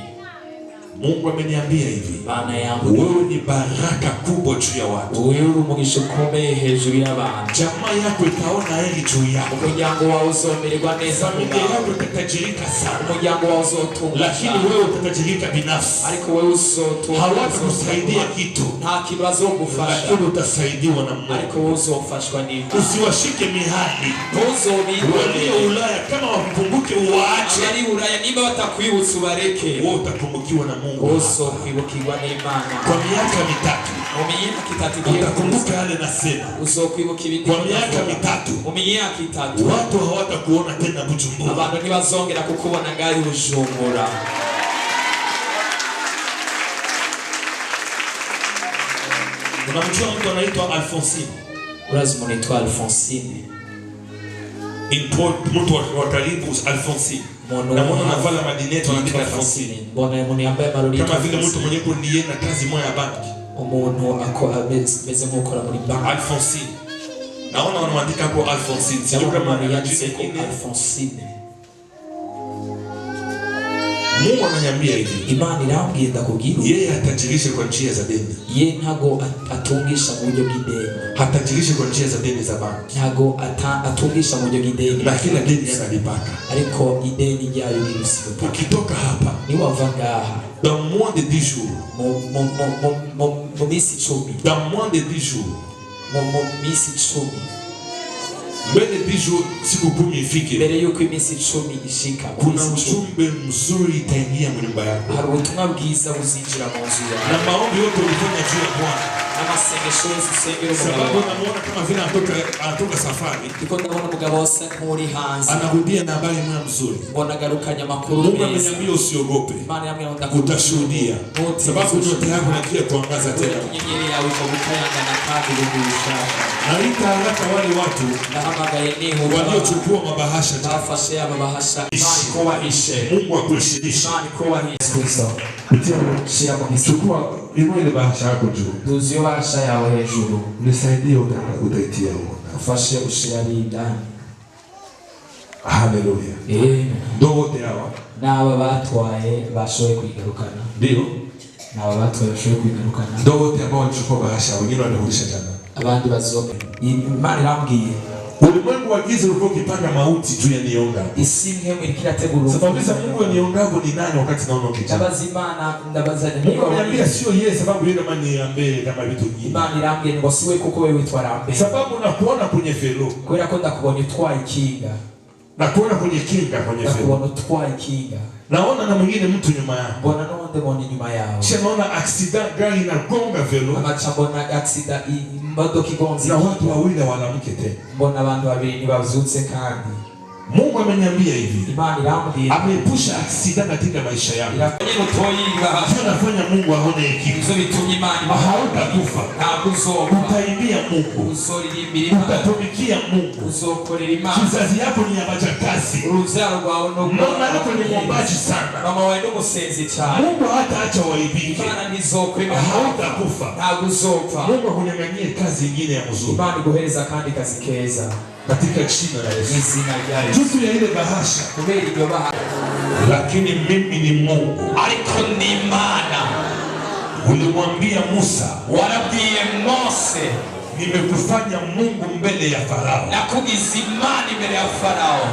Mungu ameniambia hivi.
Bana yangu
wewe ni baraka kubwa juu ya watu.
Wewe umugisha ukomeye hejuru y'abantu.
Jamaa yako itaona heri juu yako.
Umuryango wawe uzomererwa neza.
Familia yako itatajirika sana.
Umuryango wawe uzotunga.
Lakini wewe utatajirika binafsi.
Ariko wewe uzotunga.
Hawatakusaidia kitu.
Nta kibazo gufasha.
Lakini utasaidiwa na Mungu.
Ariko wewe uzofashwa n'Imana.
Usiwashike mihadi.
Ntuzobirwe.
Ulaya kama wakumbuke uwaache.
Ari Ulaya niba batakwibutsa ubareke.
Wewe utakumbukiwa na Mungu.
Uzo kwibukirwa n'Imana.
Kwa miaka mitatu. utakumbuka yale nasema. Kwa miaka mitatu watu hawatakuona tena Bujumbura.
abantu ntibazongera kukubona ngari Bujumbura.
Unamjua mtu anaitwa Alphonsine?
Urazi anaitwa Alphonsine.
Mtu wa karibu Alphonsine. Na mwana anavala madineti anaitwa Alphonsine.
Mbona ambaye marudi
kama vile mtu mwenye kundiye na kazi moja ya banki.
Umuntu ameze nk'ukora muri banki.
Alphonsine. Naona wanaandika kwa Alphonsine. Sio kama
yanditse ko Alphonsine.
Mungu ananiambia hivi.
Imana irambwiye ndakubwira.
Yeye hatajirishe kwa njia za deni.
Ye ntago atungisha mu buryo bw'ideni.
Hatajirishe kwa njia za deni za banki.
Ntago atungisha mu buryo bw'ideni.
Na kila deni yana mipaka.
Ariko ideni ryayo rirusiwe.
Ukitoka hapa
ni wava ngaha.
Dans moins de 10 jours.
Mu misi 10.
Dans moins de 10 jours.
Mu misi 10.
Mbele 10 jours siku 10 ifike.
Mbele yuko imisi 10 ishika.
Kuna ujumbe mzuri itaingia nyumba yako.
Hari ubutumwa bwiza buzinjira mu nzu yawe.
Na maombi yote ulifanya juu ya Bwana.
Amasengesho yose usengera
umugabo. Sababu namuona kama vile anatoka safari.
Ndiko ndabona umugabo wose nk'uri hanze.
Anarudia na habari moja nzuri.
Mbona garukanya makuru
meza. Mungu ameniambia usiogope.
Imana yambwiye
utashuhudia. Sababu nyota yako inakia kuangaza tena.
Inyenyeri yawe ikagukayanga na kandi bigushaka.
Naita haraka wale watu waliochukua mabahasha
bafashe amabahasha. Imani ko wahishe.
Mungu akushirishe.
Imani ko wahishe. Kristo.
Shia mchukua ile bahasha yako juu.
Tuzio bahasha yawe hejuru.
Nisaidie utaitia huko.
Ufashe ushiyarinda.
Haleluya. Ndio wote hawa.
Naba batwaye bashoye kwigarukana.
Ndio.
Naba batwaye bashoye kwigarukana.
Ndio wote ambao walichukua bahasha wengine walirudisha jana.
Abandi bazobe. Imana irambwiye.
Ulimwengu wa giza ulikuwa ukipanga mauti juu ya nionga.
Isi nk'imwe ikirategura.
Sababu za Mungu niongapo ni nani wakati naona ukija?
Ndabaza Imana ndabazanye.
Mungu ananiambia sio yeye sababu yeye kama niambie kama vitu vingine.
Imana irambwiye ngo siwe kuko wewe witwa Rambe.
Sababu nakuona kwenye felo.
Kwera ko ndakubonye utwaye ikinga.
Nakuona kwenye kinga kwenye felo.
Nakubona utwaye ikinga.
Naona na mwingine mtu nyuma yako.
Mbona nonde mbona nyuma yao.
Kisha naona accident gari inagonga felo.
Amacha mbona accident imodoka igonze.
Na watu wawili wanamke tena.
Mbona abantu babiri ntibazutse kandi.
Mungu ameniambia hivi.
Imana irambwiye.
Ameepusha accident katika maisha yako.
Irafanye utoyinga.
Tunafanya Mungu aone hiki.
Izo bitumye Imana.
Hautakufa.
Ntabwo uzopfa.
Utaimbia Mungu.
Uzoririmbira Imana.
Utatumikia Mungu.
Uzokorera Imana.
Kizazi yako ni abachakazi.
Urubyaro rwawe no
mama yako ni mwombaji sana.
Mama wawe no musenzi cyane.
Mungu hataacha waibike.
Imana ntizokwema.
Hautakufa.
Ntabwo uzopfa.
Mungu akunyang'anyie kazi nyingine ya mzuri.
Imana iguhereza kandi kazi keza.
Katika jina la Yesu.
Izina rya Yesu.
Tutu ya ile bahasha.
Kubera iyo bahasha.
Lakini mimi ni Mungu.
Ariko ni Imana.
Ulimwambia Musa.
Warabwiye Mose.
Nimekufanya Mungu mbele ya Farao.
Nakugize Imana mbele ya Farao.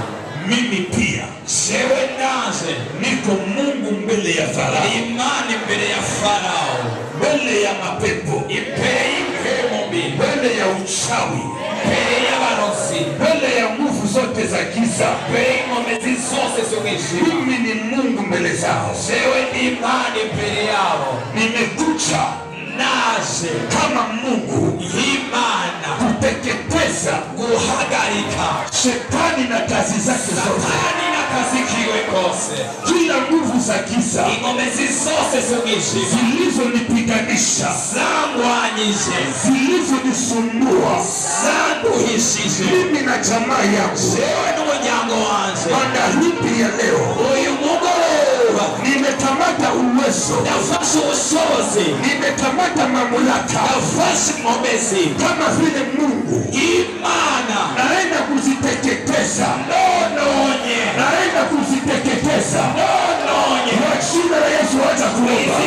Mimi pia.
Jewe naje.
Niko Mungu mbele ya Farao.
Imani mbele ya Farao.
Mbele ya mapepo. Mbele ya uchawi. Mbele ya nguvu zote za giza. Mimi ni Mungu mbele zao. Nimekuja
naje
kama Mungu
Imana
kuteketeza
guhagarika
shetani na kazi zake zote.
Satani na kazi kiwe kose.
Kila nguvu za giza
ingomezi zose z'umwijima
zilizonipiganisha
zangwanyije
zilizonisumbua
zanduhishije
mimi na jamaa yangu
jewe n'umuryango wanje
magharibi ya leo
uyu mugoroba
nimekamata uwezo
nafashe ubushobozi
nimekamata mamlaka
nafashe inkomezi
kama vile Mungu
Imana
naenda kuziteketeza
nononye
naenda kuziteketeza
nononye
kwa jina la Yesu. Acha kuomba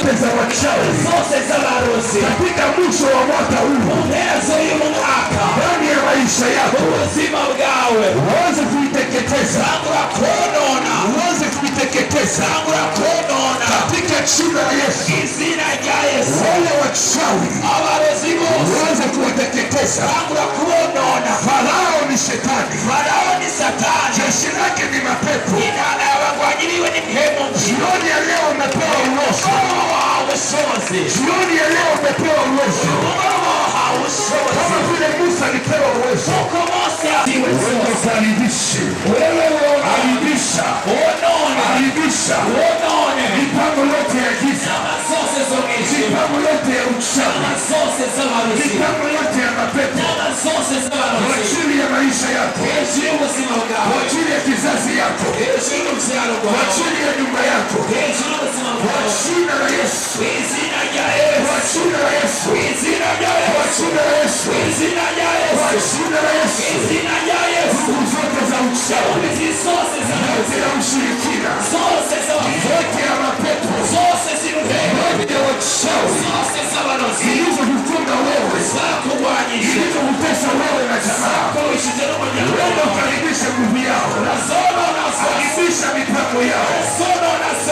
pesa wachawi
zose z'abarozi
katika mwisho wa mwaka huu
unezo y'umwaka
ndani ya maisha yako
ubuzima bwawe
uweze kuiteketeza
angura konona
uweze kuiteketeza
angura konona
katika jina la Yesu.
Izina rya Yesu
wale wachawi
abarozi bose
uweze kuwateketeza
angura konona.
Farao ni shetani,
Farao ni Satani,
jeshi lake ni mapepo,
inana
kuajiriwa ni mpemo. Jioni ya leo umepewa uwezo. Jioni ya leo umepewa uwezo. Kama vile Musa alipewa uwezo. Wewe ukaribishe. Karibisha. Karibisha. Mipango yote ya giza. Mipango yote ya uchawi. Mipango yote ya mapepo. Kwa ajili ya maisha yako. Kwa ajili ya kizazi yako. Kwa ajili ya nyumba yako. Kwa jina la Yesu. Kwa jina la Yesu. Kwa jina la Yesu. Nguvu zote za uchawi. Yote ya ushirikina. Yote ya mapepo. Yote ya uchawi. Zilizokufunga wewe. Zilizokutesa wewe na jamaa. Wewe ukaribisha nguvu yao. Karibisha mipango yao.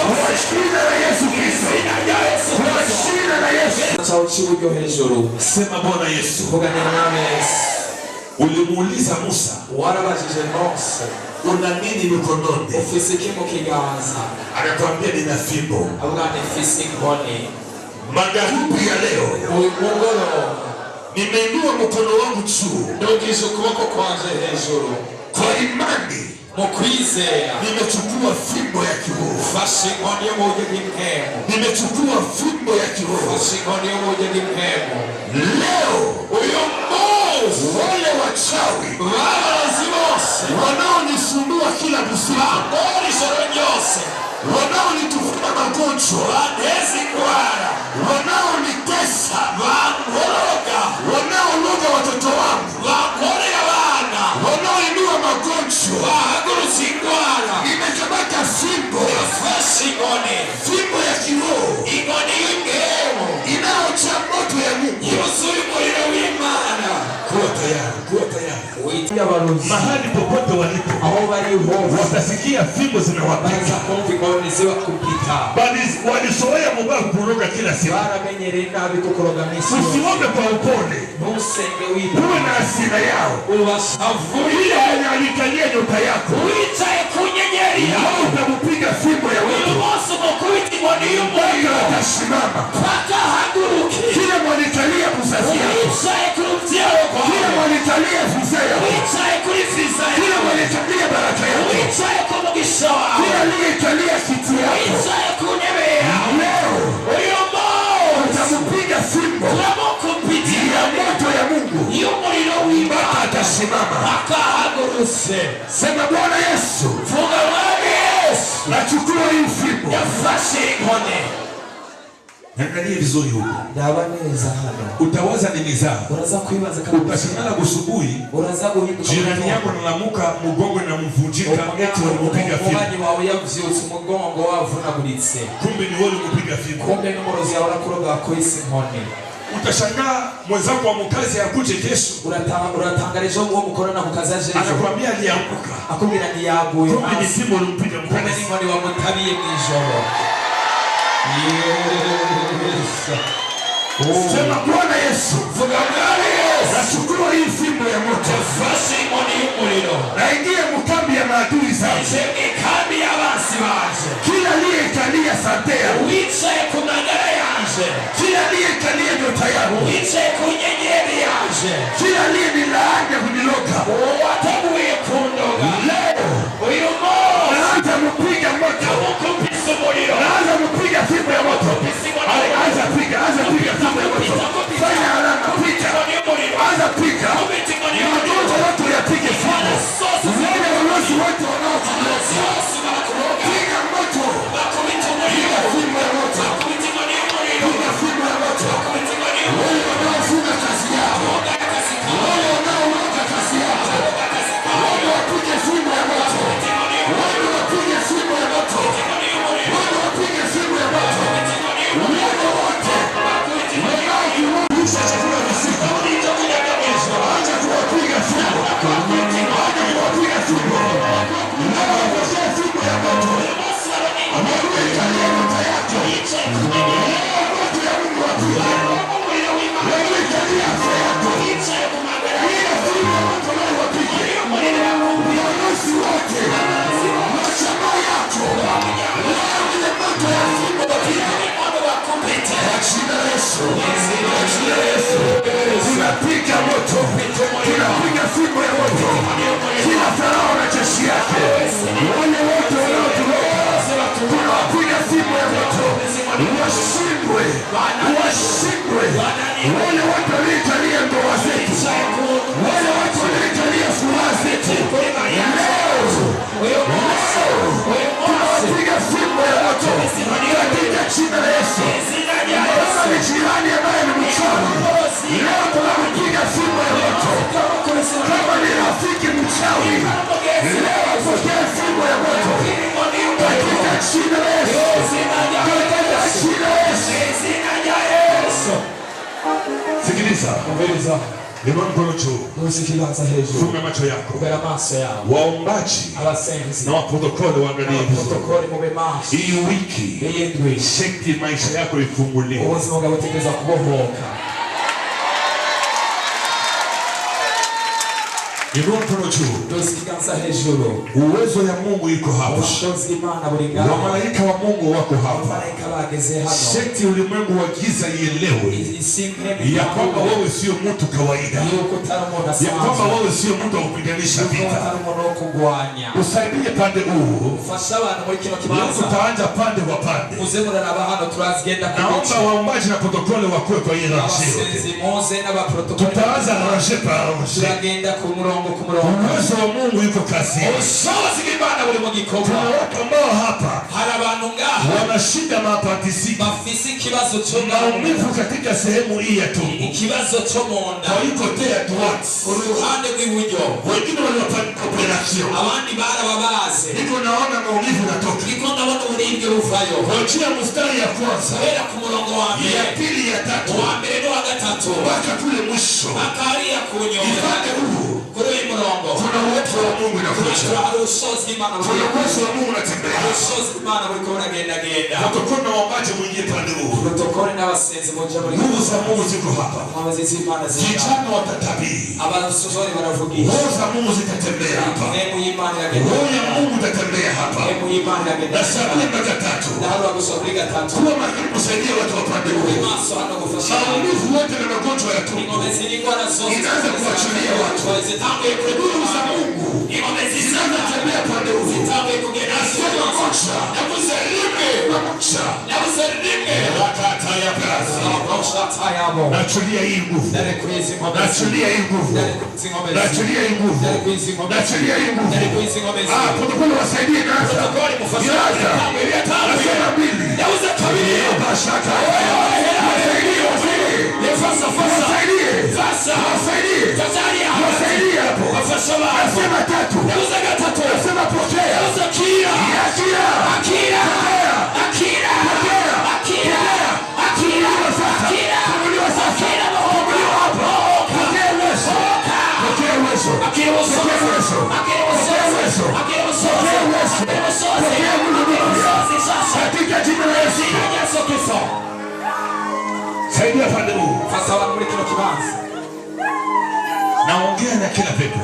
Kwa jina la Yesu Kristo. Kwa jina la Yesu. Sema Bwana Yesu. Ulimuuliza Musa,
warabajije Mose,
una nini mikononi?
ufise iki mu kiganza?
Akakwambia nina fimbo.
Avuga nifise inkoni.
Magharibi ya leo
mugoroba
nimeinua mkono wangu juu,
ndogije ukuboko kwanje hejuru,
kwa imani
mu kwizera
nimechukua fimbo ya kiroho.
fashe inkoni yo mu buryo bw'impemu.
Nimechukua fimbo ya kiroho.
fashe inkoni yo mu buryo bw'impemu.
Leo
uyu munsi
wale wachawi
barazi bose
wanaonisumbua kila usiku,
bangora ijoro ryose,
wanaonitufuta magonjwa,
banteza indwara,
wanaonitesa,
bankoroga,
wanaologa watoto wangu,
bankorera abana,
wanaoinua magonjwa,
bahagurutsa indwara.
nimekamata fimbo,
fashe inkoni,
fimbo ya kiroho
inkoni y'impemu
inayocha moto ya Mungu.
yuzuye umuriro w'Imana.
Kuwa tayari, kuwa tayari.
Mahali
popote walipo,
aho bari hose
watasikia fimbo zinawapita.
kumva inkoni zibakubita.
Walizoea mubaya kuroga kila siku.
Baramenyereye nabi kukoroga misi yose.
Usiombe kwa upole,
Ntusenge
uwe na hasira yao.
ubashavurire.
Ile alikalia nyota yako,
wicaye ku nyenyeri yawe,
utamupiga fimbo ya
uyu
moto,
munsi umukubita inkoni y'umuriro
atasimama.
paka ahaguruke.
Kila mwanikalia mzazi yako,
wicaye ku rubyaro
kila
rwawe,
mwanikalia visa yako,
wicaye kuri viza
kila
yawe,
mwanikalia baraka yako,
wicaye ku mugisha wawe,
kila aliyekalia kiti yako,
wicaye ku ntebe yawe,
leo
uyu munsi
utamupiga fimbo
turamukubitira
ya moto ya Mungu,
y'umuriro w'Imana
atasimama.
akahagurutse.
Sema Bwana Yesu,
vuga Mwami Yesu,
nachukua hii fimbo.
yafashe inkoni.
Angalia vizuri huko,
ndaba neza hano,
utawaza ni mizaa,
uraza kwibaza kama
utashindana kusubuhi.
uraza guhinduka
Jirani yako nalamuka mugongo na mvunjika, eti walimupiga fimbo,
umubanyi wawe yavyutse umugongo wavunaguritse,
kumbe ni wewe ulimupiga fimbo.
kumbe n'umurozi yawe arakuroga kwisi inkoni.
Utashangaa mwenzako wa mkazi akuje kesho,
uratangara ejo uwo mukorana ku kazi aje ejo
anakuambia alianguka,
akubwira ntiyaguye
kumbe ni
hasi,
fimbo ulimpiga
kumbe
mkazi.
n'inkoni wamutabiye mw'ijoro.
Sema Bwana Yesu,
vuga Mwami Yesu,
nachukua hii fimbo ya moto,
yafashe inkoni y'umuriro,
naingia mkambi ya maadui zangu,
ije mw'ikambi y'abansi banje,
kila aliyekalia sante yangu,
wicaye ku magara yanje,
kila aliyekalia nyota yangu,
wicaye ku nyenyeri yanje,
kila aliyenilaanya kuniloga,
wateguye kundoga,
leo
uyu munsi
naanza kupiga moto,
amukubise umuriro,
naanza kupiga fimbo ya moto. Anza piga, anza piga fimbo ya moto. Fanya haraka, piga. Anza piga. Magonjwa watu yapige fimbo. Wale walozi wote wanaokuloga, piga moto. Piga fimbo ya moto. Piga fimbo ya moto. Wale wanaofunga kazi yao, wale wanaologa kazi yao, wale wapige fimbo ya moto. Wale wapige fimbo ya moto. Wale wapige fimbo ya moto. Wale wote wanaokurudisha chakula visika, acha kuwapiga fimbo, acha kuwapiga fimbo. Wanaopokea fimbo ya moto, wanaoikalia nyota yako, moto ya Mungu wapige, wanaoikalia afya yako, ile fimbo ya moto nao wapige. Viongozi wote wa chama yako leo apokee fimbo ya moto katika jina la Yesu, katika jina la Yesu. Sikiliza, inua mkono juu, funga macho yako. Waombaji na waprotokoli waangalie vizuri. Hii wiki shekti maisha yako ifunguliwe. Inua mkono juu. Uwezo ya Mungu iko hapa. Wa malaika wa Mungu wako hapa. Shekti ulimwengu wa giza ielewe ya kwamba wewe sio mtu kawaida, ya kwamba wewe sio mtu wa kupiganisha vita. Usaidie pande huu, tutaanja pande wa pande. Naomba waombaji na protokole wakuwe kwa hii rangi. Tutaanza rangi pa rangi. Uwezo wa Mungu yuko kazi. Kuna watu ambao hapa wanashinda maapatisi, maumivu katika sehemu hii ya tumbo, haikotea tuwati, wengine wanapata operasyon, niko naona maumivu natoka. Wachia mstari ya kwanza, ya pili, ya tatu, waka kule mwisho, ifate huu. Kuna uwepo wa Mungu unakuja. Kuna uwezo wa Mungu unatembea. Protokoli na waombaji mwingie pande huu. Nguvu za Mungu ziko hapa. Vijana watatabiri. Nguvu za Mungu zitatembea hapa. Roho ya Mungu itatembea hapa. Na saburi mpaka tatu. Kuwa makini kusaidia watu wa pande huu. Maumivu wote na magonjwa ya tumbo inaanza kuachilia watu. Nguvu za Mungu zinatembea pande huu. Nasema moja, rakata ya kazi. Nachulia hii nguvu. Nachulia hii nguvu. Nachulia hii nguvu. Nachulia hii nguvu. Protokoli wasaidie kaza. Iraza. Nasema mbili. Bashaka. Wasaidie. Wasaidie hapo. Nasema tatu. Nasema pokea. Saidia pande huu. Naongea na kila pepo.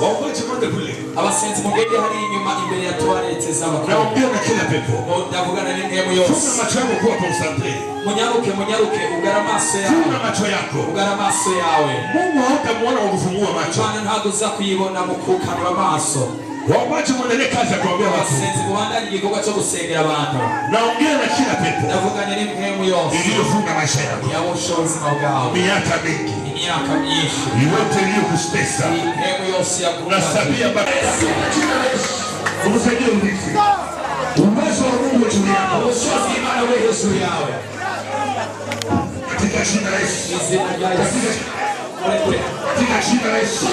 Waombaji mwende kule. Naongea na kila pepo. Funga macho yako kuwa concentrate. Funga macho yako. Mungu hatamuona ukifungua macho. Waombaji mwendelee kazi ya kuombea watu. Naongea na kila pepo iliyofunga maisha yako miaka mingi, yote iliyokustesa na sabia mbaya. Umsaidie urithi. Uwezo wa Mungu juu yako. Katika jina la Yesu. Katika jina la Yesu.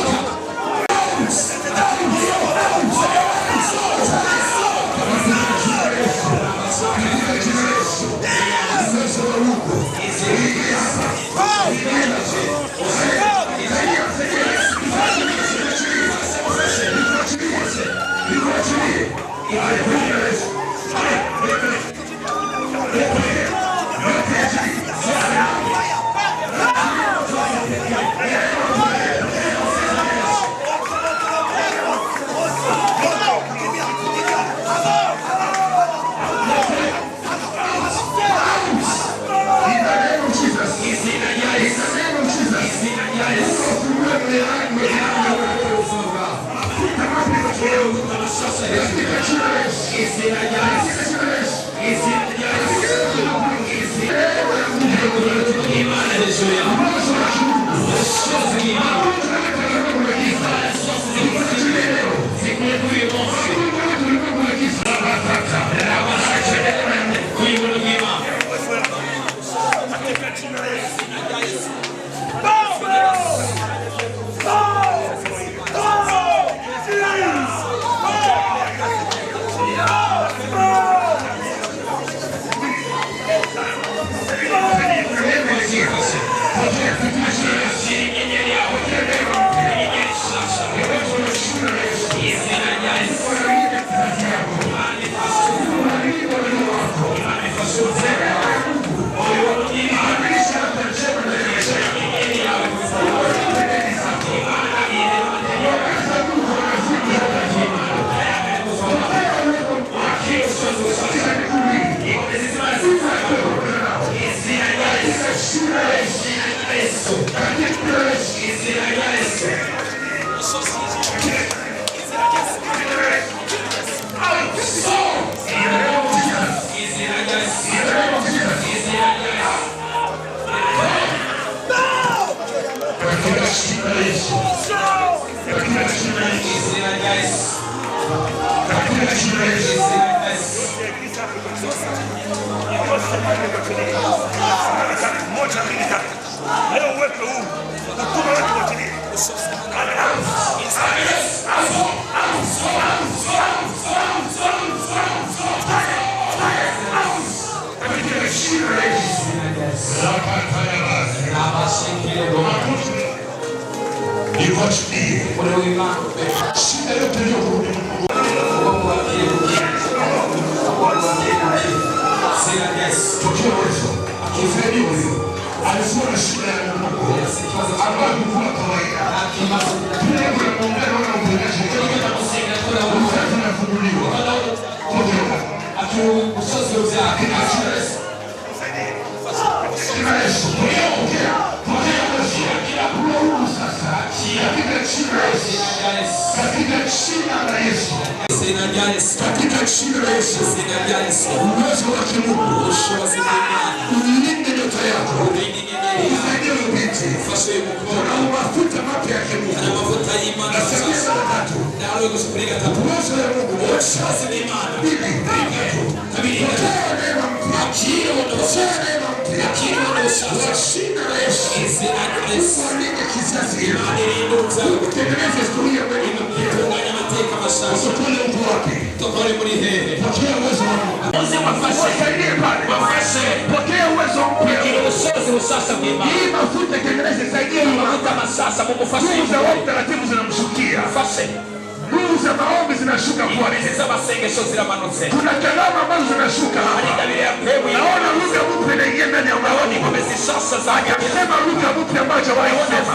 Katika jina la Yesu. Moja mbili tatu. Leo uwepo huu. Utuma watu wote. Alikuwa na shida ya Mungu ambayo ilikuwa kawaida. Kile kinaongea na uponyaji unafunguliwa. Katika jina la Yesu, uwezo wa Mungu ulinde ndoto yako. Usaidie ubinti. Kuna mafuta mapya ya Mungu. Nasema mara tatu. Uwezo wa Mungu. Bibi. Pokea neema mpya. Pokea neema mpya. Kwa jina la Yesu. Ualinde kizazi hiki. Utengeneze historia wewe mpya. Usipole uko wapi? Pokea uwezo wa Mungu. Wasaidie pale. Pokea uwezo mpya. Hii mafuta tengeneze saidia nguvu za Roho Mtakatifu zinamshukia. Nguvu za maombi zinashuka kwa nini? Kuna kalama ambazo zinashuka. Naona lugha mpya inaingia ndani ya maombi. Akisema lugha mpya ambayo waisema.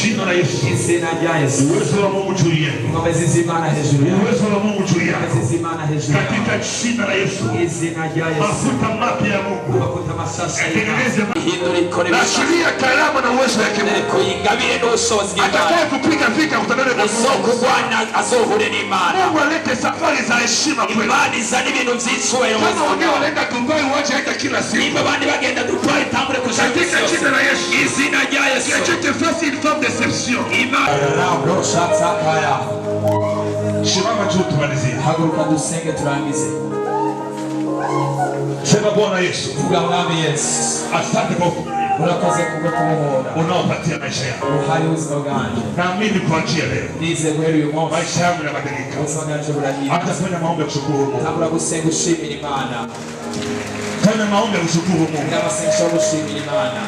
Jina la Yesu. Uwezo wa Mungu juu yenu. Uwezo wa Mungu juu yenu. Katika jina la Yesu. Mafuta mapya ya Mungu. Nashiria karama na uwezo wa Mungu. Atakaye kupiga vita kutanana na Mungu. Mungu alete safari za heshima kwenu. Kama wengine wanaenda Dubai waje hata kila siku. Katika jina la Yesu. Kiachete fasi ilifam deception. Shimama juu tumalizie.
Haguruka dusenge turangize.
Sema Bwana Yesu. Asante kwa
urakoze kubwo kumuhora
unaopatia maisha yangu.
Uhari ubuzima bwanjye.
Naamini kuanzia leo
nize guhera uyu munsi
maisha yangu yanabadilika.
Ubuzima bwanjye burahinduka.
Hata fanya maombi ya kushukuru Mungu.
Tabura gusenga ushimira Imana.
Fanya maombi ya kushukuru Mungu.
N'amasengesho yo gushimira Imana.